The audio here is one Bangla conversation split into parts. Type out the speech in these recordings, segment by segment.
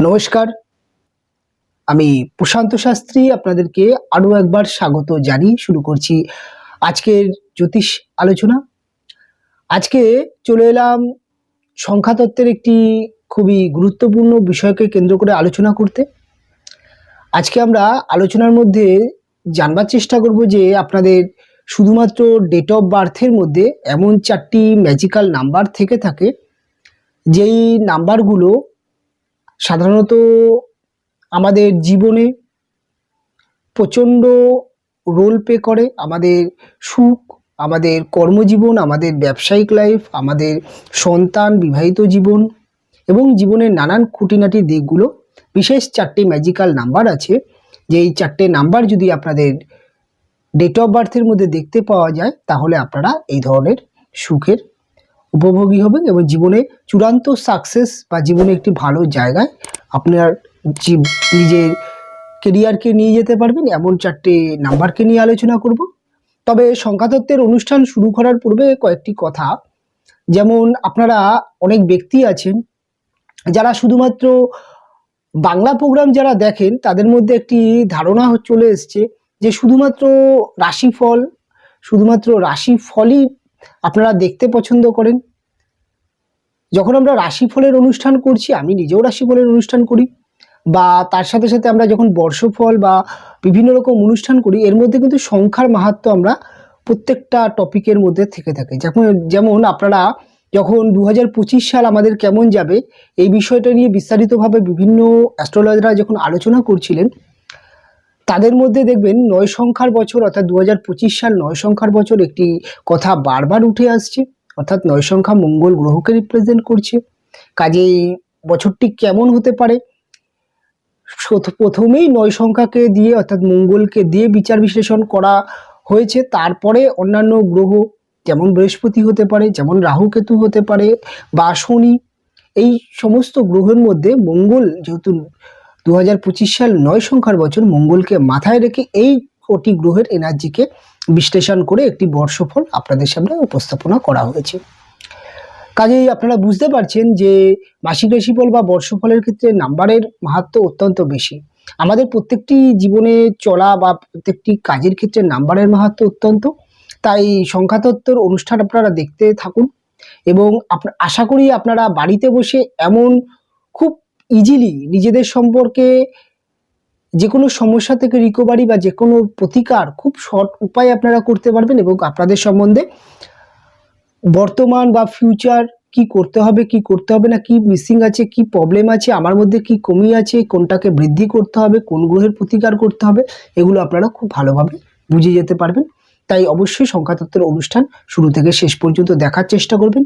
নমস্কার, আমি প্রশান্ত শাস্ত্রী আপনাদেরকে আরও একবার স্বাগত জানিয়ে শুরু করছি আজকের জ্যোতিষ আলোচনা। আজকে চলে এলাম সংখ্যাতত্ত্বের একটি খুবই গুরুত্বপূর্ণ বিষয়কে কেন্দ্র করে আলোচনা করতে। আজকে আমরা আলোচনার মধ্যে জানবার চেষ্টা করব যে আপনাদের শুধুমাত্র ডেট অফ বার্থের মধ্যে এমন 4টি ম্যাজিক্যাল নাম্বার থেকে থাকে যেই নাম্বারগুলো সাধারণত আমাদের জীবনে প্রচণ্ড রোল প্লে করে। আমাদের সুখ, আমাদের কর্মজীবন, আমাদের ব্যবসায়িক লাইফ, আমাদের সন্তান, বিবাহিত জীবন এবং জীবনের নানান খুঁটিনাটি দিকগুলো বিশেষ 4টি ম্যাজিক্যাল নাম্বার আছে। যে এই 4টে নাম্বার যদি আপনাদের ডেট অফ বার্থের মধ্যে দেখতে পাওয়া যায় তাহলে আপনারা এই ধরনের সুখের উপভোগী হবেন এবং জীবনে চূড়ান্ত সাকসেস বা জীবনে একটি ভালো জায়গায় আপনার নিজের কেরিয়ারকে নিয়ে যেতে পারবেন। এমন 4টে নাম্বারকে নিয়ে আলোচনা করব। তবে সংখ্যাতত্ত্বের অনুষ্ঠান শুরু করার পূর্বে কয়েকটি কথা, যেমন আপনারা অনেক ব্যক্তি আছেন যারা শুধুমাত্র বাংলা প্রোগ্রাম যারা দেখেন তাদের মধ্যে একটি ধারণা চলে এসছে যে শুধুমাত্র রাশিফলই আপনারা দেখতে পছন্দ করেন। যখন আমরা রাশিফলের অনুষ্ঠান করছি, আমি নিজেও রাশিফলের অনুষ্ঠান করি, বা তার সাথে সাথে আমরা যখন বর্ষফল বা বিভিন্ন রকম অনুষ্ঠান করি, এর মধ্যে কিন্তু সংখ্যার মাহাত্ম্য আমরা প্রত্যেকটা টপিকের মধ্যে থেকে থাকে। যেমন আপনারা যখন 2025 সাল আমাদের কেমন যাবে এই বিষয়টা নিয়ে বিস্তারিতভাবে বিভিন্ন অ্যাস্ট্রোলজাররা যখন আলোচনা করছিলেন, তাদের মধ্যে দেখবেন 9 সংখ্যার বছর, অর্থাৎ 2025 সাল 9 সংখ্যার বছর একটি কথা বারবার উঠে আসছে, অর্থাৎ 9 সংখ্যা মঙ্গল গ্রহকে রিপ্রেজেন্ট করছে। কাজেই বছরটি কেমন হতে পারে, প্রথমেই 9 সংখ্যাকে দিয়ে অর্থাৎ মঙ্গলকে দিয়ে বিচার বিশ্লেষণ করা হয়েছে। তারপরে অন্যান্য গ্রহ যেমন বৃহস্পতি হতে পারে, যেমন রাহু কেতু হতে পারে, বা শনি, এই সমস্ত গ্রহের মধ্যে মঙ্গল যেহেতু 2025 সাল 9 সংখ্যার বছর, মঙ্গলকে মাথায় রেখে এই কোটি গ্রহের এনার্জিকে বিশ্লেষণ করে একটি বর্ষফল আপনাদের সামনে উপস্থাপনা করা হয়েছে। কাজেই আপনারা বুঝতে পারছেন যে মাসিক রাশিফল বা বর্ষফলের ক্ষেত্রে নাম্বারের মাহাত্ম্য অত্যন্ত বেশি। আমাদের প্রত্যেকটি জীবনে চলা বা প্রত্যেকটি কাজের ক্ষেত্রে নাম্বারের মাহাত্ম্য অত্যন্ত। তাই সংখ্যাতত্ত্বের অনুষ্ঠান আপনারা দেখতে থাকুন এবং আশা করি আপনারা বাড়িতে বসে এমন খুব ইজিলি নিজেদের সম্পর্কে যে কোনো সমস্যা থেকে রিকভারি বা যে কোনো প্রতিকার খুব শর্ট উপায় আপনারা করতে পারবেন এবং আপনাদের সম্বন্ধে বর্তমান বা ফিউচার কি করতে হবে, কি করতে হবে না, কি মিসিং আছে, কি প্রবলেম আছে, আমার মধ্যে কি কমি আছে, কোনটাকে বৃদ্ধি করতে হবে, কোন গ্রহের প্রতিকার করতে হবে, এগুলো আপনারা খুব ভালোভাবে বুঝে যেতে পারবেন। তাই অবশ্যই সংখ্যাতত্ত্বের অনুষ্ঠান শুরু থেকে শেষ পর্যন্ত দেখার চেষ্টা করবেন।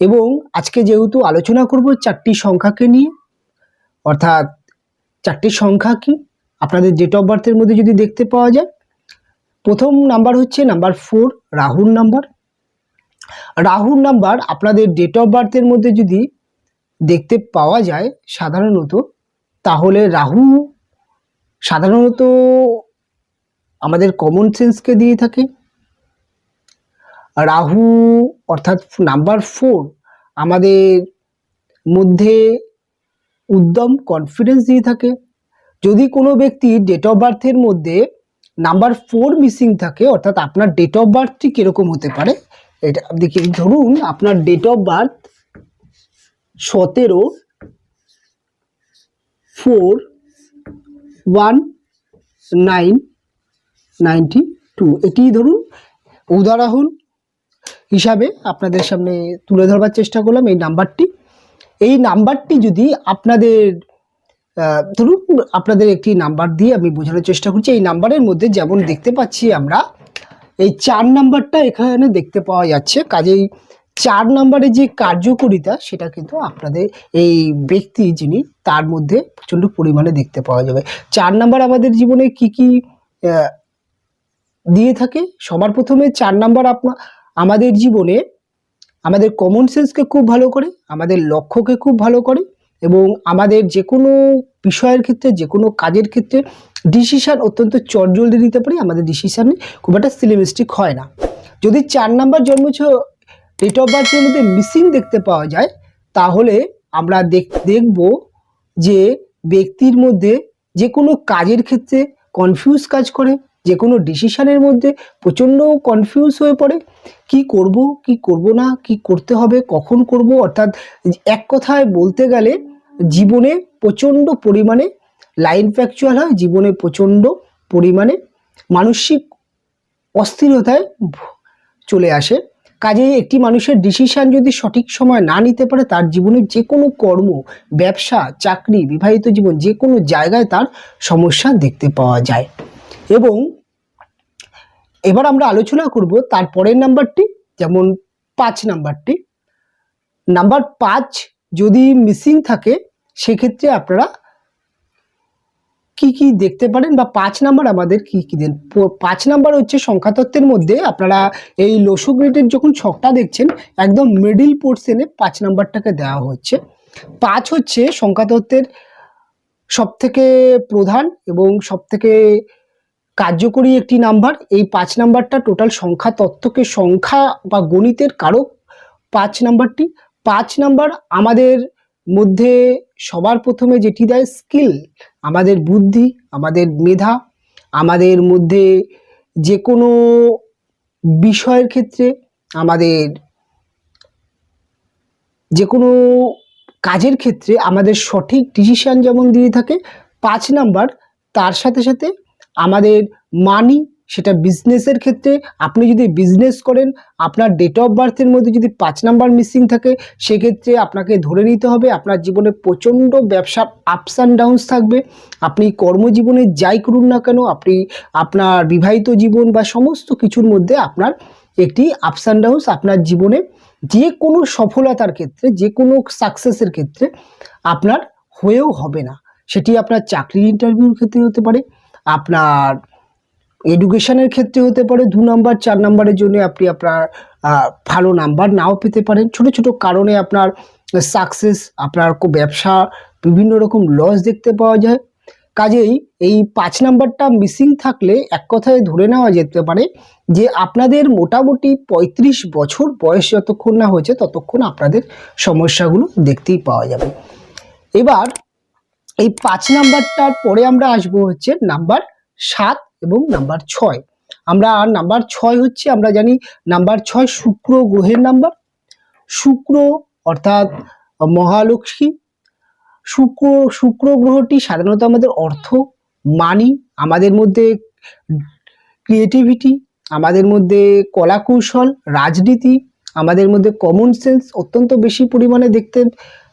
এবং আজকে যেহেতু আলোচনা করব 4টি সংখ্যাকে নিয়ে, অর্থাৎ 4টি সংখ্যা কি আপনাদের ডেট অফ বার্থের মধ্যে যদি দেখতে পাওয়া যায়, প্রথম নাম্বার হচ্ছে নাম্বার 4, রাহুর নাম্বার। রাহুর নাম্বার আপনাদের ডেট অফ বার্থের মধ্যে যদি দেখতে পাওয়া যায় সাধারণত, তাহলে রাহু সাধারণত আমাদের কমন সেন্সকে দিয়ে থাকে। রাহু অর্থাৎ নাম্বার 4 আমাদের মধ্যে উদ্যম, কনফিডেন্স দিয়ে থাকে। যদি কোনো ব্যক্তি ডেট অফ বার্থের মধ্যে নাম্বার 4 মিসিং থাকে, অর্থাৎ আপনার ডেট অফ বার্থটি কীরকম হতে পারে এটা দেখি। ধরুন আপনার ডেট অফ বার্থ 17/4/1992, এটি ধরুন উদাহরণ হিসাবে আপনাদের সামনে তুলে ধরবার চেষ্টা করলাম। এই নাম্বারটি যদি আপনাদের ধরুন আপনাদের একটি নাম্বার দিয়ে আমি বোঝানোর চেষ্টা করছি। এই নাম্বারের মধ্যে যেমন দেখতে পাচ্ছি আমরা এই 4 নাম্বারটা এখানে দেখতে পাওয়া যাচ্ছে। কাজেই 4 নাম্বারের যে কার্যকারিতা সেটা কিন্তু আপনাদের এই ব্যক্তি যিনি তার মধ্যে প্রচণ্ড পরিমাণে দেখতে পাওয়া যাবে। 4 নাম্বার আমাদের জীবনে কি কি দিয়ে থাকে, সবার প্রথমে 4 নাম্বার আমাদের জীবনে আমাদের কমন সেন্সকে খুব ভালো করে, আমাদের লক্ষ্যকে খুব ভালো করে এবং আমাদের যে কোনো বিষয়ের ক্ষেত্রে, যে কোনো কাজের ক্ষেত্রে ডিসিশান অত্যন্ত চটজলদি নিতে পারি। আমাদের ডিসিশানে খুব একটা সিলেমিস্টিক হয় না। যদি 4 নাম্বার জন্ম ডেট অফ বার্থের মধ্যে মিসিং দেখতে পাওয়া যায় তাহলে আমরা দেখব যে ব্যক্তির মধ্যে যে কোনো কাজের ক্ষেত্রে কনফিউজ কাজ করে, যে কোনো ডিসিশনের মধ্যে প্রচণ্ড কনফিউজ হয়ে পড়ে, কি করব কি করব না, কি করতে হবে, কখন করব, অর্থাৎ এক কথায় বলতে গেলে জীবনে প্রচণ্ড পরিমাণে লাইন ফ্র্যাকচার হয়, জীবনে প্রচণ্ড পরিমাণে মানসিক অস্থিরতায় চলে আসে। কাজেই একটি মানুষের ডিসিশন যদি সঠিক সময় না নিতে পারে, তার জীবনের যে কোনো কর্ম, ব্যবসা, চাকরি, বিবাহিত জীবন, যে কোনো জায়গায় তার সমস্যা দেখতে পাওয়া যায়। এবং এবার আমরা আলোচনা করব তার পরের নাম্বারটি, যেমন 5 নাম্বারটি। নাম্বার 5 যদি মিসিং থাকে সেক্ষেত্রে আপনারা কি কি দেখতে পারেন, বা 5 নাম্বার আমাদের কি কি দেন। 5 নাম্বার হচ্ছে সংখ্যাতত্ত্বের মধ্যে আপনারা এই লসু গ্রেডের যখন ছকটা দেখছেন, একদম মিডিল পোর্শনে 5 নাম্বারটাকে দেওয়া হচ্ছে। 5 হচ্ছে সংখ্যাতত্ত্বের সবথেকে প্রধান এবং সবথেকে কার্যকরী একটি নাম্বার। এই 5 নাম্বারটা টোটাল সংখ্যা তত্ত্বকে, সংখ্যা বা গণিতের কারক 5 নাম্বারটি। 5 নাম্বার আমাদের মধ্যে সবার প্রথমে যেটি দেয় স্কিল, আমাদের বুদ্ধি, আমাদের মেধা, আমাদের মধ্যে যে কোনো বিষয়ের ক্ষেত্রে, আমাদের যে কোনো কাজের ক্ষেত্রে আমাদের সঠিক ডিসিশন যেমন দিয়ে থাকে 5 নাম্বার। তার সাথে সাথে আমাদের মানি, সেটা বিজনেসের ক্ষেত্রে, আপনি যদি বিজনেস করেন, আপনার ডেট অফ বার্থের মধ্যে যদি 5 নাম্বার মিসিং থাকে, সেক্ষেত্রে আপনাকে ধরে নিতে হবে আপনার জীবনে প্রচণ্ড ব্যবসার আপস অ্যান্ড ডাউনস থাকবে। আপনি কর্মজীবনে যাই করুন না কেন, আপনি আপনার বিবাহিত জীবন বা সমস্ত কিছুর মধ্যে আপনার একটি আপস অ্যান্ড ডাউনস, আপনার জীবনে যে কোনো সফলতার ক্ষেত্রে, যে কোনো সাকসেসের ক্ষেত্রে আপনার হয়েও হবে না। সেটি আপনার চাকরির ইন্টারভিউর ক্ষেত্রে হতে পারে, আপনার এডুকেশনের ক্ষেত্রে হতে পারে। 2 নাম্বার 4 নাম্বারের জন্য আপনি আপনার ভালো নাম্বার নাও পেতে পারেন। ছোট ছোট কারণে আপনার সাকসেস, আপনার ব্যবসা বিভিন্ন রকম লস দেখতে পাওয়া যায়। কাজেই এই 5 নাম্বারটা মিসিং থাকলে এক কথায় ধরে নেওয়া যেতে পারে যে আপনাদের মোটামুটি 35 বছর বয়স যতক্ষণ না হয়েছে ততক্ষণ আপনাদের সমস্যাগুলো দেখতেই পাওয়া যাবে। এবার এই 5 নাম্বারটার পরে আমরা আসবো হচ্ছে নাম্বার 7 এবং নাম্বার 6। আমরা নাম্বার 6 হচ্ছে, আমরা জানি নাম্বার 6 শুক্র গ্রহের নাম্বার। শুক্র অর্থাৎ মহালক্ষ্মী। শুক্র গ্রহটি সাধারণত আমাদের অর্থ, মানি, আমাদের মধ্যে ক্রিয়েটিভিটি, আমাদের মধ্যে কলা কৌশল, রাজনীতি, আমাদের মধ্যে কমন সেন্স অত্যন্ত বেশি পরিমাণে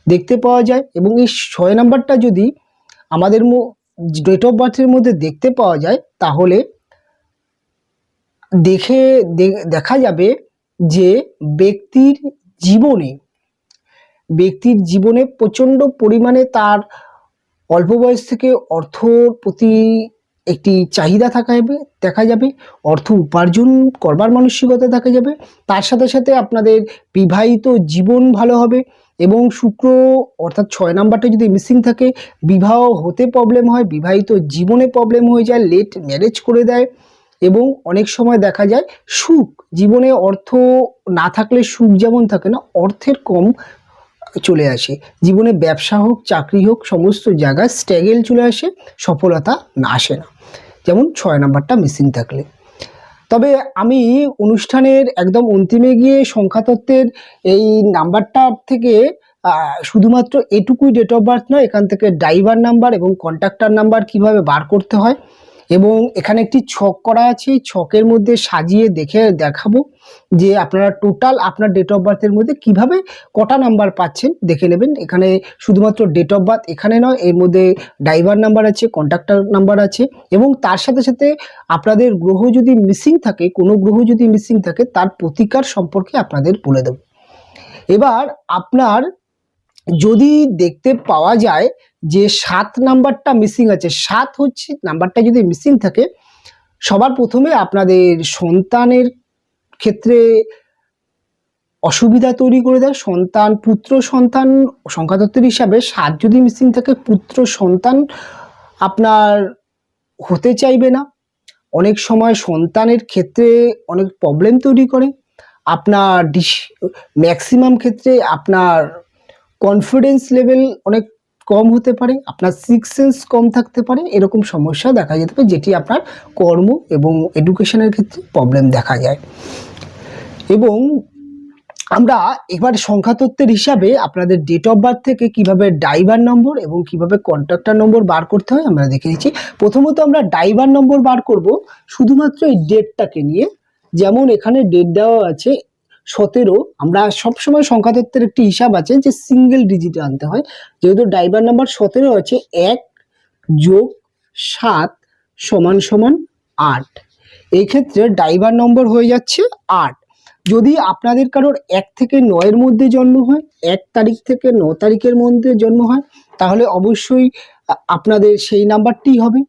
দেখতে পাওয়া যায়। এবং এই 6 নাম্বারটা যদি আমাদের ডেট অফ বার্থের মধ্যে দেখতে পাওয়া যায়, তাহলে দেখা যাবে যে ব্যক্তির জীবনে প্রচণ্ড পরিমাণে তার অল্প বয়স থেকে অর্থর প্রতি একটি চাহিদা দেখা যাবে, অর্থ উপার্জন করবার মানসিকতা দেখা যাবে। তার সাথে সাথে আপনাদের বিবাহিত জীবন ভালো হবে। এবং শুক্র অর্থাৎ 6 নাম্বারটা যদি মিসিং থাকে, বিবাহ হতে প্রবলেম হয়, বিবাহিত জীবনে প্রবলেম হয়ে যায়, লেট ম্যারেজ করে দেয়। এবং অনেক সময় দেখা যায় সুখ, জীবনে অর্থ না থাকলে সুখ যেমন থাকে না, অর্থের কম চলে আসে জীবনে। ব্যবসা হোক, চাকরি হোক, সমস্ত জায়গায় স্ট্রাগল চলে আসে, সফলতা আসে না, যেমন 6 নাম্বারটা মিসিং থাকলে। তবে আমি অনুষ্ঠানের একদম অন্তিমে গিয়ে সংখ্যাতত্ত্বের এই নাম্বারটা থেকে শুধুমাত্র এটুকুই ডেট অফ বার্থ নয়, এখান থেকে ড্রাইভার নাম্বার এবং কন্ট্রাক্টর নাম্বার কিভাবে বার করতে হয়, এবং এখানে একটি ছক করা আছে, ছকের মধ্যে সাজিয়ে দেখাবো যে আপনারা টোটাল আপনার ডেট অফ বার্থের মধ্যে কিভাবে কটা নাম্বার পাচ্ছেন দেখে নেবেন। এখানে শুধুমাত্র ডেট অফ বার্থ এখানে নয়, এর মধ্যে ড্রাইভার নাম্বার আছে, কন্ট্রাক্টর নাম্বার আছে, এবং তার সাথে সাথে আপনাদের গ্রহ যদি মিসিং থাকে, কোনো গ্রহ যদি মিসিং থাকে, তার প্রতিকার সম্পর্কে আপনাদের বলে দেব। এবার আপনার যদি দেখতে পাওয়া যায় যে 7 নাম্বারটা মিসিং আছে, 7 হচ্ছে নাম্বারটা যদি মিসিং থাকে, সবার প্রথমে আপনাদের সন্তানের ক্ষেত্রে অসুবিধা তৈরি করে দেয়। সন্তান, পুত্র সন্তান সংখ্যাতত্ত্বের হিসাবে 7 যদি মিসিং থাকে, পুত্র সন্তান আপনার হতে চাইবে না। অনেক সময় সন্তানের ক্ষেত্রে অনেক প্রবলেম তৈরি করে। আপনার ম্যাক্সিমাম ক্ষেত্রে আপনার কনফিডেন্স লেভেল অনেক কম হতে পারে, আপনার সিক্স সেন্স কম থাকতে পারে, এরকম সমস্যা দেখা যেতে পারে, যেটি আপনার কর্ম এবং এডুকেশনের ক্ষেত্রে প্রবলেম দেখা যায়। এবং আমরা এবার সংখ্যাতত্ত্বের হিসাবে আপনাদের ডেট অফ বার্থ থেকে কিভাবে ড্রাইভার নম্বর এবং কিভাবে কন্ট্রাক্টর নম্বর বার করতে হয় আমরা দেখে নিচ্ছি। প্রথমত আমরা ড্রাইভার নম্বর বার করব শুধুমাত্র এই ডেটটাকে নিয়ে। যেমন এখানে ডেট দেওয়া আছে 17, আমরা সবসময় সংখ্যাতত্ত্বের একটি হিসাব আছে যে সিঙ্গেল ডিজিট আনতে হয়, যেহেতু ড্রাইভার নাম্বার 17 আছে 1 যোগ 7 সমান সমান 8, এই ক্ষেত্রে ড্রাইভার নম্বর হয়ে যাচ্ছে 8। যদি আপনাদের কারোর 1 থেকে 9-এর মধ্যে জন্ম হয়, 1 তারিখ থেকে 9 তারিখের মধ্যে জন্ম হয়, তাহলে অবশ্যই আপনাদের সেই নাম্বারটি হবে।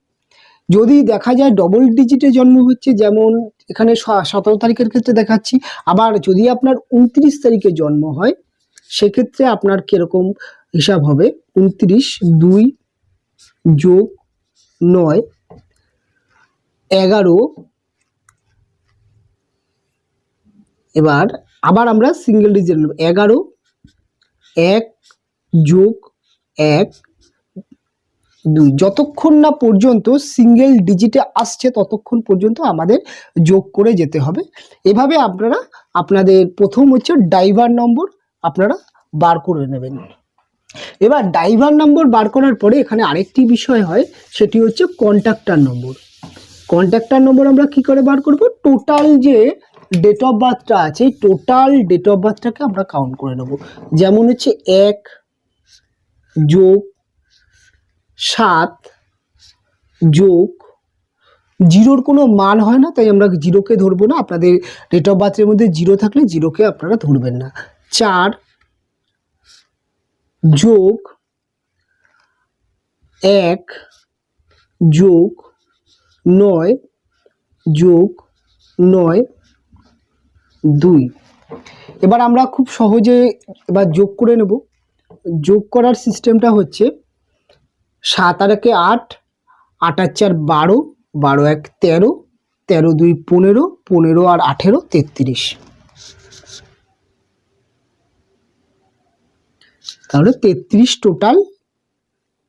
যদি দেখা যায় ডবল ডিজিটে জন্ম হচ্ছে, যেমন এখানে 17 তারিখের ক্ষেত্রে দেখাচ্ছি, আবার যদি আপনার 29 তারিখে জন্ম হয় সেক্ষেত্রে আপনার কিরকম হিসাব হবে, 29 2 যোগ 9 11, এবার আবার আমরা সিঙ্গেল ডিজিট নেব, 11 1 যোগ 1 2, যতক্ষণ না পর্যন্ত সিঙ্গেল ডিজিটে আসছে ততক্ষণ পর্যন্ত আমাদের যোগ করে যেতে হবে। এভাবে আপনারা আপনাদের প্রথম হচ্ছে ড্রাইভার নম্বর আপনারা বার করে নেবেন। এবার ড্রাইভার নম্বর বার করার পরে এখানে আরেকটি বিষয় হয়, সেটি হচ্ছে কন্ট্রাক্টর নম্বর। কন্ট্রাক্টর নম্বর আমরা কি করে বার করব, টোটাল যে ডেট অফ বার্থটা আছে টোটাল ডেট অফ বার্থটাকে আমরা কাউন্ট করে নেব। যেমন হচ্ছে 1 যোগ 7 যোগ 0-র কোনো মান হয় না, তাই আমরা 0-কে ধরবো না। আপনাদের ডেট অফ বার্থের মধ্যে 0 থাকলে 0-কে আপনারা ধরবেন না। 4 যোগ 1 যোগ 9 যোগ 9 2। এবার আমরা খুব সহজে এবার যোগ করে নেব। যোগ করার সিস্টেমটা হচ্ছে 7 আর 1 8, 8 আর 4 12, 12 1 13, 13 2 15, 15 আর 18 33, তাহলে 33 টোটাল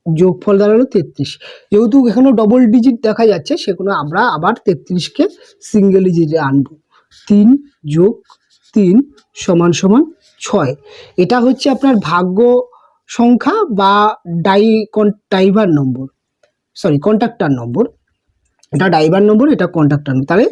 যোগফল দাঁড়ালো 33। যেহেতু এখানে ডবল ডিজিট দেখা যাচ্ছে সেগুলো আমরা আবার 33-কে সিঙ্গেল ডিজিটে আনবো। 3 যোগ 3 সমান সমান 6। এটা হচ্ছে আপনার ভাগ্য সংখ্যা বা ড্রাইভার নম্বর, সরি কন্ট্রাক্টর নম্বর। এটা ড্রাইভার নম্বর, এটা কন্ট্রাক্টর নম্বর। তাহলে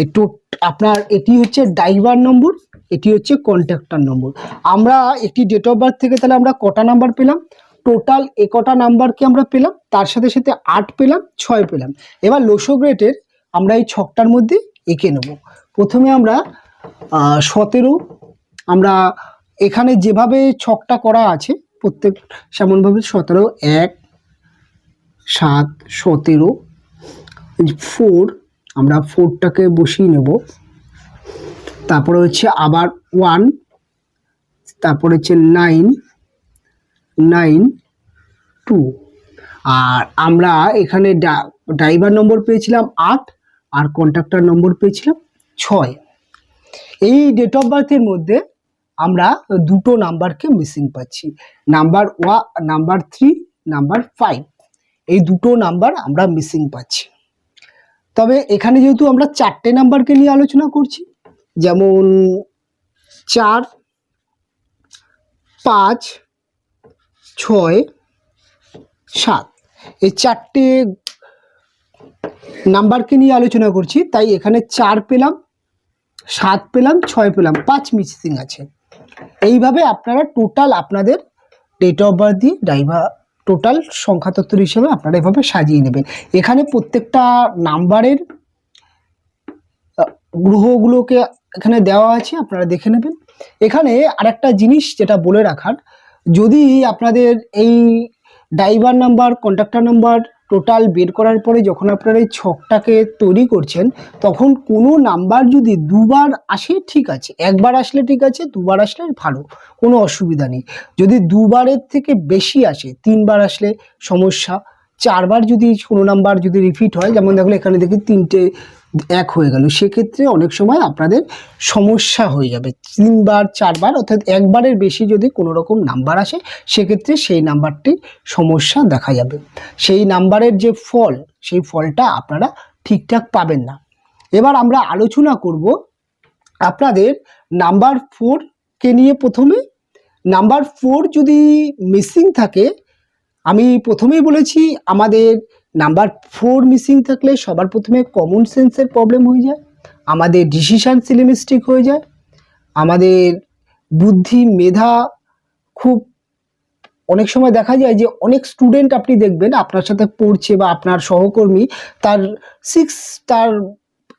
একটু আপনার এটি হচ্ছে ড্রাইভার নম্বর, এটি হচ্ছে কন্ট্রাক্টর নম্বর। আমরা একটি ডেট অফ বার্থ থেকে তাহলে আমরা কটা নাম্বার পেলাম, টোটাল একটা নাম্বারকে আমরা পেলাম, তার সাথে সাথে 8 পেলাম, 6 পেলাম। এবার লসগু রেটের আমরা এই ছকটার মধ্যে এঁকে নেব। প্রথমে আমরা 17, আমরা এখানে যেভাবে ছকটা করা আছে প্রত্যেক সেমনভাবে 17 1 7 17 4, আমরা 4টাকে বসিয়ে নেব। তারপরে হচ্ছে আবার 1, তারপরে হচ্ছে 9 9 2, আর আমরা এখানে ড্রাইভার নম্বর পেয়েছিলাম 8 আর কন্ট্রাক্টর নম্বর পেয়েছিলাম 6। এই ডেট অফ বার্থের মধ্যে আমরা দুটো নাম্বারকে মিসিং পাচ্ছি, নাম্বার 3 নাম্বার 5, এই দুটো নাম্বার আমরা মিসিং পাচ্ছি। তবে এখানে যেহেতু আমরা 4টে নাম্বারকে নিয়ে আলোচনা করছি, যেমন 4 5 6 7, এই 4টে নাম্বারকে নিয়ে আলোচনা করছি, তাই এখানে 4 পেলাম, 7 পেলাম, 6 পেলাম, 5 মিসিং আছে। এইভাবে আপনারা টোটাল আপনাদের ডেট অফ বার্থ দিয়ে ড্রাইভার টোটাল সংখ্যাতত্ত্ব হিসেবে আপনারা এভাবে সাজিয়ে নেবেন। এখানে প্রত্যেকটা নাম্বারের গ্রহগুলোকে এখানে দেওয়া আছে, আপনারা দেখে নেবেন। এখানে আরেকটা জিনিস যেটা বলে রাখার, যদি আপনাদের এই driver number contractor number total বের করার পরে যখন আপনারা এই ছকটাকে তৈরি করছেন, তখন কোনো নাম্বার যদি দুবার আসে ঠিক আছে, একবার আসলে ঠিক আছে, দুবার আসলে ভালো, কোনো অসুবিধা নেই। যদি দুবারের থেকে বেশি আসে, 3বার আসলে সমস্যা, 4বার যদি কোনো নাম্বার যদি রিপিট হয়, যেমন দেখলে এখানে দেখি 3টে এক হয়ে গেল, সেক্ষেত্রে অনেক সময় আপনাদের সমস্যা হয়ে যাবে। 3 বার 4 বার অর্থাৎ একবারের বেশি যদি কোনো রকম নাম্বার আসে, সেক্ষেত্রে সেই নাম্বারটি সমস্যা দেখা যাবে। সেই নাম্বারের যে ফল, সেই ফলটা আপনারা ঠিকঠাক পাবেন না। এবার আমরা আলোচনা করব আপনাদের নাম্বার 4 কে নিয়ে। প্রথমে নাম্বার 4 যদি মিসিং থাকে, আমি প্রথমেই বলেছি আমাদের নাম্বার 4 মিসিং থাকলে সবার প্রথমে কমন সেন্সের প্রবলেম হয়ে যায়, আমাদের ডিসিশন সিলেমিস্টিক হয়ে যায়, আমাদের বুদ্ধি মেধা খুব অনেক সময় দেখা যায় যে অনেক স্টুডেন্ট আপনি দেখবেন আপনার সাথে পড়ছে বা আপনার সহকর্মী, তার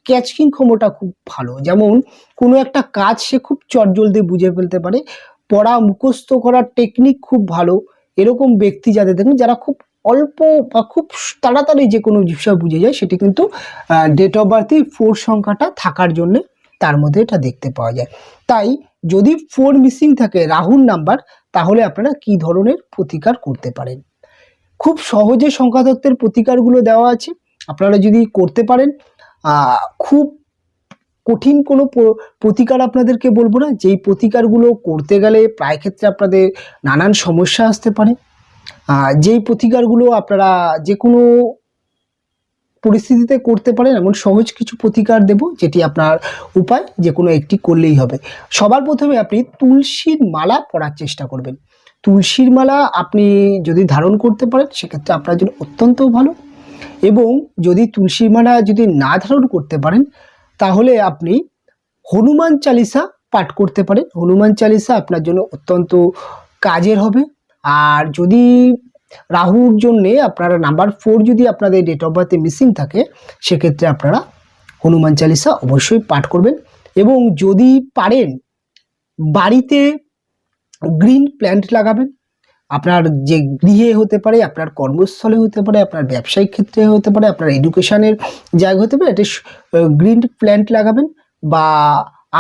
ক্যাচিং ক্ষমতা খুব ভালো, যেমন কোনো একটা কাজ সে খুব চটজলদি বুঝে ফেলতে পারে, পড়া মুখস্থ করার টেকনিক খুব ভালো। এরকম ব্যক্তি যাদের দেখেন যারা খুব অল্প বা খুব তাড়াতাড়ি যে কোনো বিষয় বুঝে যায়, সেটি কিন্তু ডেট অফ বার্থে 4 সংখ্যাটা থাকার জন্যে তার মধ্যে এটা দেখতে পাওয়া যায়। তাই যদি 4 মিসিং থাকে রাহুর নাম্বার, তাহলে আপনারা কি ধরনের প্রতিকার করতে পারেন? খুব সহজে সংখ্যাতত্ত্বের প্রতিকারগুলো দেওয়া আছে, আপনারা যদি করতে পারেন। খুব কঠিন কোনো প্রতিকার আপনাদেরকে বলবো না, যেই প্রতিকারগুলো করতে গেলে প্রায় ক্ষেত্রে আপনাদের নানান সমস্যা আসতে পারে। যেই প্রতিকারগুলো আপনারা যে কোনো পরিস্থিতিতে করতে পারেন, এমন সহজ কিছু প্রতিকার দেব, যেটি আপনার উপায় যে কোনো একটি করলেই হবে। সবার প্রথমে আপনি তুলসীর মালা পরার চেষ্টা করবেন। তুলসীর মালা আপনি যদি ধারণ করতে পারেন, সেক্ষেত্রে আপনার জন্য অত্যন্ত ভালো। এবং যদি তুলসীর মালা যদি না ধারণ করতে পারেন, তাহলে আপনি হনুমান চালিসা পাঠ করতে পারেন। হনুমান চালিসা আপনার জন্য অত্যন্ত কাজের হবে। আর যদি রাহুর জন্যে আপনারা নাম্বার 4 যদি আপনাদের ডেট অফ বার্থে মিসিং থাকে, সেক্ষেত্রে আপনারা হনুমান চালিসা অবশ্যই পাঠ করবেন। এবং যদি পারেন বাড়িতে গ্রিন প্ল্যান্ট লাগাবেন। আপনার যে গৃহে হতে পারে, আপনার কর্মস্থলে হতে পারে, আপনার ব্যবসায়িক ক্ষেত্রে হতে পারে, আপনার এডুকেশনের জায়গা হতে পারে, এটা গ্রিন প্ল্যান্ট লাগাবেন। বা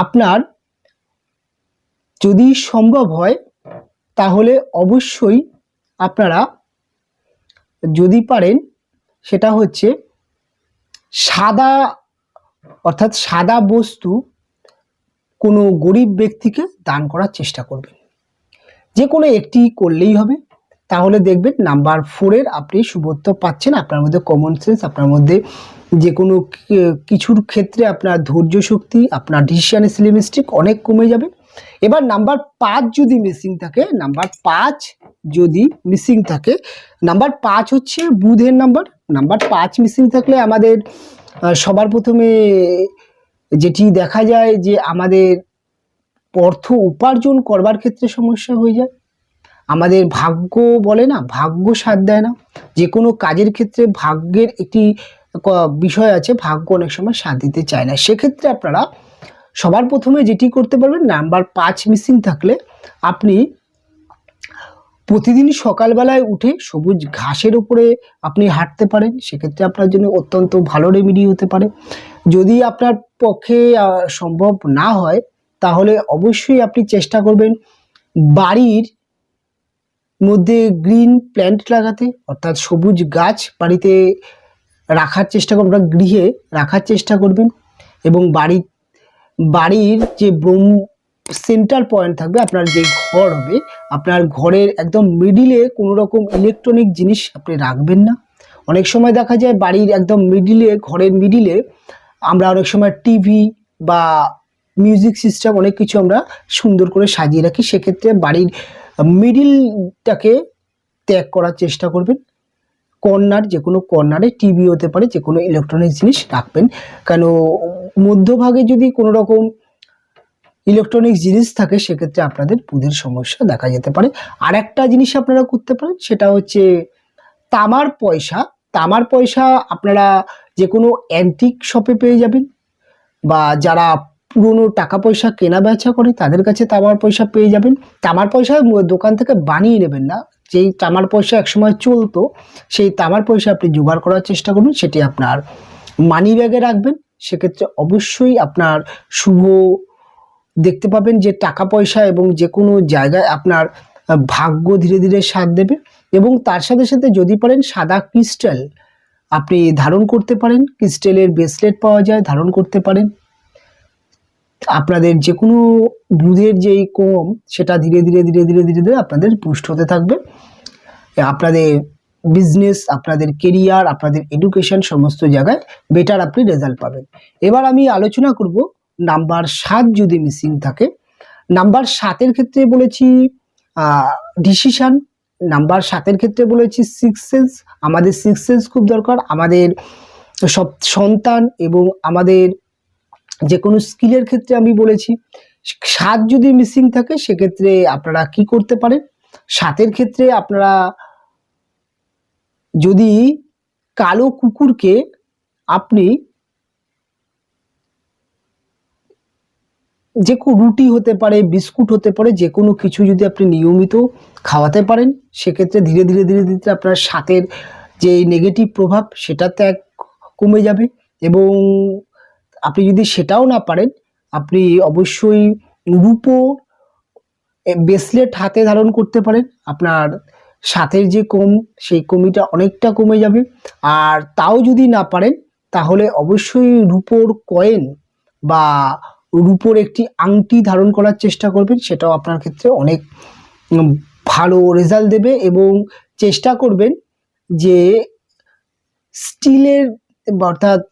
আপনার যদি সম্ভব হয়, তাহলে অবশ্যই আপনারা যদি পারেন, সেটা হচ্ছে সাদা, অর্থাৎ সাদা বস্তু কোনো গরিব ব্যক্তিকে দান করার চেষ্টা করবেন। যে কোনো একটি করলেই হবে, তাহলে দেখবেন নাম্বার 4 আপনি শুভত্ব পাচ্ছেন। আপনার মধ্যে কমন সেন্স, আপনার মধ্যে যে কোনো কিছুর ক্ষেত্রে আপনার ধৈর্য শক্তি, আপনার ডিসিশন সিলেমিস্টিক অনেক কমে যাবে। এবার নাম্বার 5 যদি মিসিং থাকে, নাম্বার 5 যদি মিসিং থাকে, নাম্বার 5 হচ্ছে বুধের নাম্বার। নাম্বার 5 মিসিং থাকলে আমাদের সবার প্রথমে যেটি দেখা যায় যে আমাদের অর্থ উপার্জন করবার ক্ষেত্রে সমস্যা হয়ে যায়। আমাদের ভাগ্য বলে না, ভাগ্য সাথ দেয় না। যে কোনো কাজের ক্ষেত্রে ভাগ্যের একটি বিষয় আছে, ভাগ্য অনেক সময় সাথ দিতে চায় না। সেক্ষেত্রে আপনারা সবার প্রথমে যেটি করতে পারবেন, নাম্বার 5 মিসিং থাকলে আপনি প্রতিদিন সকালবেলায় উঠে সবুজ ঘাসের উপরে আপনি হাঁটতে পারেন। সেক্ষেত্রে আপনার জন্য অত্যন্ত ভালো রেমেডি হতে পারে। যদি আপনার পক্ষে সম্ভব না হয়, তাহলে অবশ্যই আপনি চেষ্টা করবেন বাড়ির মধ্যে গ্রিন প্ল্যান্ট লাগাতে, অর্থাৎ সবুজ গাছ বাড়িতে রাখার চেষ্টা করবেন, গৃহে রাখার চেষ্টা করবেন। এবং বাড়ির যে সেন্টার পয়েন্ট থাকবে, আপনার যে ঘর হবে, আপনার ঘরের একদম মিডিলে কোনো রকম ইলেকট্রনিক জিনিস আপনি রাখবেন না। অনেক সময় দেখা যায় বাড়ির একদম মিডিলে, ঘরের মিডিলে আমরা অনেক সময় টিভি বা মিউজিক সিস্টেম অনেক কিছু আমরা সুন্দর করে সাজিয়ে রাখি। সেক্ষেত্রে বাড়ির মিডিলটাকে ত্যাগ করার চেষ্টা করবেন। কর্নার, যে কোনো কর্নারে টিভি হতে পারে, যে কোনো ইলেকট্রনিক জিনিস রাখবেন। কেন মধ্যভাগে যদি কোনো রকম ইলেকট্রনিক জিনিস থাকে, সেক্ষেত্রে আপনাদের বুধের সমস্যা দেখা যেতে পারে। আর একটা জিনিস আপনারা করতে পারেন, সেটা হচ্ছে তামার পয়সা। তামার পয়সা আপনারা যে কোনো অ্যান্টিক শপে পেয়ে যাবেন, বা যারা পুরনো টাকা পয়সা কেনা বেচা করে তাদের কাছে তামার পয়সা পেয়ে যাবেন। তামার পয়সা দোকান থেকে বানিয়ে নেবেন না, যেই তামার পয়সা একসময় চলতো, সেই তামার পয়সা আপনি জোগাড় করার চেষ্টা করবেন, সেটি আপনার মানি ব্যাগে রাখবেন। সেক্ষেত্রে অবশ্যই আপনার শুভ দেখতে পাবেন যে টাকা পয়সা এবং যে কোনো জায়গায় আপনার ভাগ্য ধীরে ধীরে সাথ দেবে। এবং তার সাথে সাথে যদি পারেন সাদা ক্রিস্টাল আপনি ধারণ করতে পারেন, ক্রিস্টালের ব্রেসলেট পাওয়া যায়, ধারণ করতে পারেন। আপনাদের যে কোনো বুধের যেই কম সেটা ধীরে ধীরে ধীরে ধীরে ধীরে ধীরে আপনাদের বুস্ট হতে থাকবে। আপনাদের বিজনেস, আপনাদের কেরিয়ার, আপনাদের এডুকেশন সমস্ত জায়গায় বেটার আপনি রেজাল্ট পাবেন। এবার আমি আলোচনা করব নাম্বার 7 যদি মিসিং থাকে। নাম্বার 7-এর ক্ষেত্রে বলেছি ডিসিশন, নাম্বার 7-এর ক্ষেত্রে বলেছি সিক্স সেন্স। আমাদের সিক্স সেন্স খুব দরকার। আমাদের সব সন্তান এবং আমাদের যে কোনো স্কিলের ক্ষেত্রে আমি বলেছি 7 যদি মিসিং থাকে সেক্ষেত্রে আপনারা কি করতে পারেন। 7-এর ক্ষেত্রে আপনারা যদি কালো কুকুরকে আপনি যে কোনো রুটি হতে পারে, বিস্কুট হতে পারে, যে কোনো কিছু যদি আপনি নিয়মিত খাওয়াতে পারেন সেক্ষেত্রে ধীরে ধীরে ধীরে ধীরে আপনার 7-এর যে নেগেটিভ প্রভাব সেটা ত্যাগ কমে যাবে। এবং আপনি যদি সেটাও না পারেন আপনি অবশ্যই রূপো ব্রেসলেট হাতে ধারণ করতে পারেন। আপনার 7-এর যে কম সেই কমিটা অনেকটা কমে যাবে। আর তাও যদি না পারেন তাহলে অবশ্যই রূপোর কয়েন বা রূপোর একটি আংটি ধারণ করার চেষ্টা করবেন, সেটাও আপনার ক্ষেত্রে অনেক ভালো রেজাল্ট দেবে। এবং চেষ্টা করবেন যে স্টিলের অর্থাৎ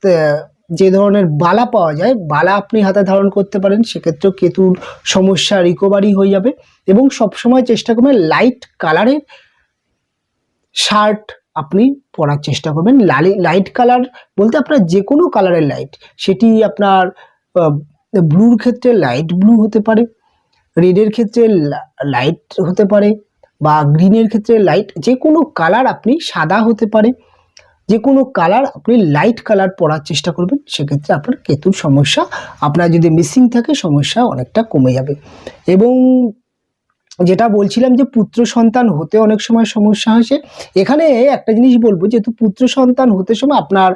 যে ধরনের বালা পাওয়া যায় বালা আপনি হাতে ধারণ করতে পারেন, সেক্ষেত্রেও কেতুর সমস্যা রিকভারি হয়ে যাবে। এবং সবসময় চেষ্টা করবেন লাইট কালারের শার্ট আপনি পরার চেষ্টা করবেন। লাইট কালার বলতে আপনার যে কোনো কালারের লাইট, সেটি আপনার ব্লুর ক্ষেত্রে লাইট ব্লু হতে পারে, রেডের ক্ষেত্রে লাইট হতে পারে, বা গ্রিনের ক্ষেত্রে লাইট, যে কোনো কালার আপনি, সাদা হতে পারে, যে কোনো কালার আপনি লাইট কালার পরার চেষ্টা করবেন। সেক্ষেত্রে আপনার কেতুর সমস্যা, আপনার যদি মিসিং থাকে সমস্যা অনেকটা কমে যাবে। এবং যেটা বলছিলাম যে পুত্র সন্তান হতে অনেক সময় সমস্যা হয়েছে, এখানে একটা জিনিস বলবো, যেহেতু পুত্র সন্তান হতে সময় আপনার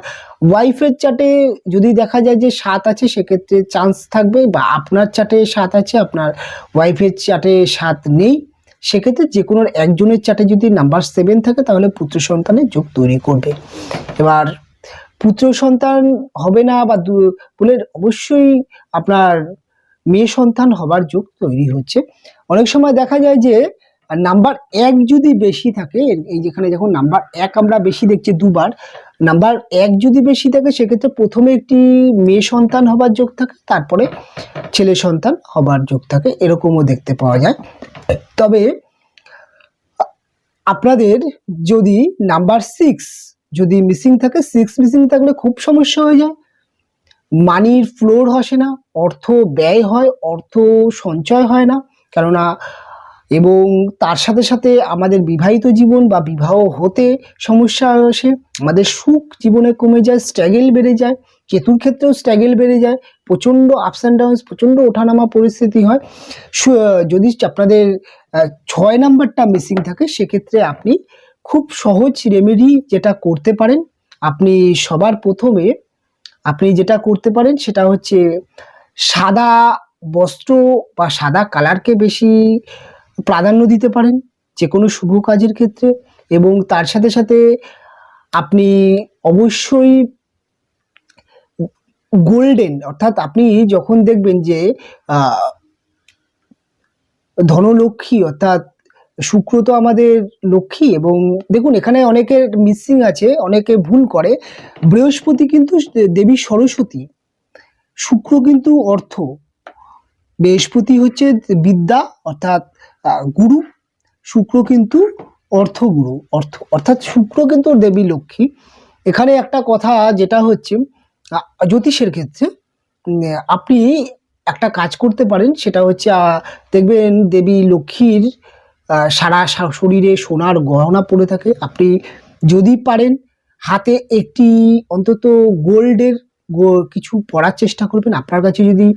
ওয়াইফের চার্টে যদি দেখা যায় যে 7 আছে সেক্ষেত্রে চান্স থাকবে, বা আপনার চার্টে 7 আছে আপনার ওয়াইফের চার্টে 7 নেই, সেক্ষেত্রে যে কোনো একজনের চার্টে যদি নাম্বার 7 থাকে তাহলে পুত্র সন্তানের যোগ তৈরি করবে। এবার পুত্র সন্তান হবে না বা বলে অবশ্যই আপনার মেয়ে সন্তান হবার যোগ তৈরি হচ্ছে। অনেক সময় দেখা যায় যে নাম্বার 1 যদি বেশি থাকে, এই যেখানে যখন নাম্বার 1 আমরা বেশি দেখছি দুবার, নাম্বার 1 যদি বেশি থাকে সেক্ষেত্রে প্রথমে একটি মেয়ে সন্তান হবার যোগ থাকে, তারপরে ছেলে সন্তান হবার যোগ থাকে, এরকমও দেখতে পাওয়া যায়। তবে আপনাদের যদি নাম্বার 6 যদি মিসিং থাকে, 6 মিসিং থাকলে খুব সমস্যা হয়ে যায়। মানির ফ্লোর আসে না, অর্থ ব্যয় হয়, অর্থ সঞ্চয় হয় না, কেননা এবং তার সাথে সাথে আমাদের বিবাহিত জীবন বা বিবাহ হতে সমস্যা আসে, আমাদের সুখ জীবনে কমে যায়, স্ট্রাগল বেড়ে যায়। কেতুর ক্ষেত্রেও স্ট্রাগল বেড়ে যায়, প্রচণ্ড আপস অ্যান্ড ডাউনস, প্রচণ্ড ওঠানামা পরিস্থিতি হয়। যদি আপনাদের 6 নাম্বারটা মিসিং থাকে সেক্ষেত্রে আপনি খুব সহজ রেমেডি যেটা করতে পারেন, আপনি সবার প্রথমে আপনি যেটা করতে পারেন সেটা হচ্ছে সাদা বস্ত্র বা সাদা কালারকে বেশি প্রাধান্য দিতে পারেন যে কোনো শুভ কাজের ক্ষেত্রে। এবং তার সাথে সাথে আপনি অবশ্যই গোল্ডেন, অর্থাৎ আপনি যখন দেখবেন যে ধনলক্ষ্মী, অর্থাৎ শুক্র তো আমাদের লক্ষ্মী, এবং দেখুন এখানে অনেকের মিসিং আছে, অনেকে ভুল করে, বৃহস্পতি কিন্তু দেবী সরস্বতী, শুক্র কিন্তু অর্থ, বৃহস্পতি হচ্ছে বিদ্যা অর্থাৎ গুরু, শুক্র কিন্তু অর্থগুরু, অর্থাৎ শুক্র কিন্তু দেবী লক্ষ্মী। এখানে একটা কথা যেটা হচ্ছে জ্যোতিষের ক্ষেত্রে আপনি একটা কাজ করতে পারেন, সেটা হচ্ছে দেখবেন দেবী লক্ষ্মীর সারা শরীরে সোনার গহনা পরে থাকে, আপনি যদি পারেন হাতে একটি অন্তত গোল্ডের কিছু পরার চেষ্টা করবেন। আপনার কাছে যদি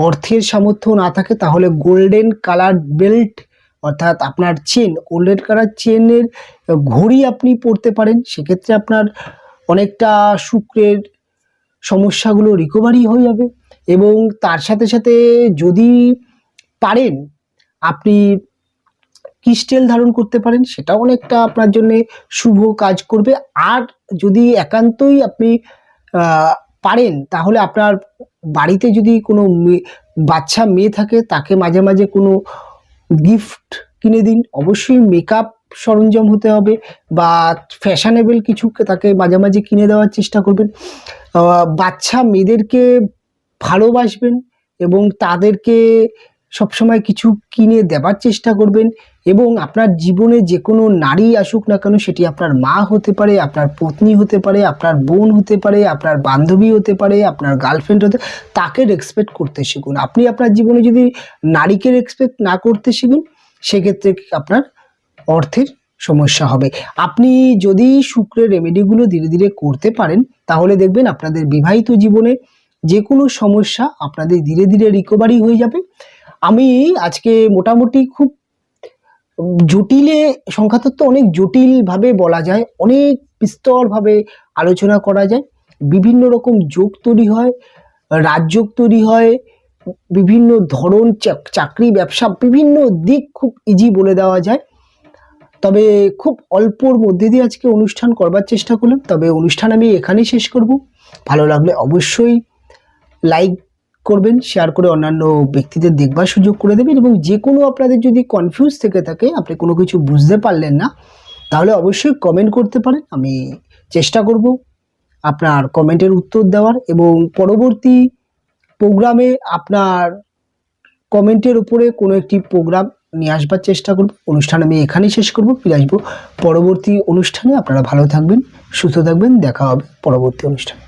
অর্থের সামর্থ্য না থাকে তাহলে গোল্ডেন কালার বেল্ট, অর্থাৎ আপনার চেন, গোল্ডেন কালার চেনের ঘড়ি আপনি পরতে পারেন, সেক্ষেত্রে আপনার অনেকটা শুক্রের সমস্যাগুলো রিকভারি হয়ে যাবে। এবং তার সাথে সাথে যদি পারেন আপনি ক্রিস্টেল ধারণ করতে পারেন, সেটাও অনেকটা আপনার জন্য শুভ কাজ করবে। আর যদি একান্তই আপনি পারেন, তাহলে আপনার বাড়িতে যদি কোনো বাচ্চা মেয়ে থাকে, তাকে মাঝে মাঝে কোনো গিফট কিনে দিন। অবশ্যই মেকআপ সরঞ্জাম হতে হবে বা ফ্যাশনেবল কিছু তাকে মাঝে মাঝে কিনে দেওয়ার চেষ্টা করবেন। বাচ্চা মেয়েদেরকে ভালোবাসবেন এবং তাদেরকে সবসময় কিছু কিনে দেওয়ার চেষ্টা করবেন। এবং আপনার জীবনে যে কোনো নারী আসুক না কেন, সেটি আপনার মা হতে পারে, আপনার পত্নী হতে পারে, আপনার বোন হতে পারে, আপনার বান্ধবী হতে পারে, আপনার গার্লফ্রেন্ড হতে, তাকে রেসপেক্ট করতে শিখুন। আপনি আপনার জীবনে যদি নারীকে রেসপেক্ট না করতে শিখুন, সেক্ষেত্রে আপনার অর্থের সমস্যা হবে। আপনি যদি শুক্রের রেমেডিগুলো ধীরে ধীরে করতে পারেন, তাহলে দেখবেন আপনাদের বিবাহিত জীবনে যে কোনো সমস্যা আপনাদের ধীরে ধীরে রিকভারি হয়ে যাবে। আমি আজকে মোটামুটি খুব জটিলে, সংখ্যাতত্ত্ব অনেক জটিলভাবে বলা যায়, অনেক বিস্তরভাবে আলোচনা করা যায়। বিভিন্ন রকম যোগ তৈরি হয়, রাজযোগ তৈরি হয়, বিভিন্ন ধরন চাকরি ব্যবসা, বিভিন্ন দিক খুব ইজি বলে দেওয়া যায়। তবে খুব অল্পর মধ্যে দিয়ে আজকে অনুষ্ঠান করবার চেষ্টা করলাম। তবে অনুষ্ঠান আমি এখানেই শেষ করব। ভালো লাগলে অবশ্যই লাইক করবেন, শেয়ার করে অন্যান্য ব্যক্তিদের দেখবার সুযোগ করে দেবেন। এবং যে কোনো আপনাদের যদি কনফিউজ থেকে থাকে, আপনি কোনো কিছু বুঝতে পারলেন না, তাহলে অবশ্যই কমেন্ট করতে পারেন। আমি চেষ্টা করব আপনার কমেন্টের উত্তর দেওয়ার, এবং পরবর্তী প্রোগ্রামে আপনার কমেন্টের উপরে কোনো একটি প্রোগ্রাম নিয়ে আসবার চেষ্টা করব। অনুষ্ঠান আমি এখানেই শেষ করব, ফিরে আসবো পরবর্তী অনুষ্ঠানে। আপনারা ভালো থাকবেন, সুস্থ থাকবেন, দেখা হবে পরবর্তী অনুষ্ঠানে।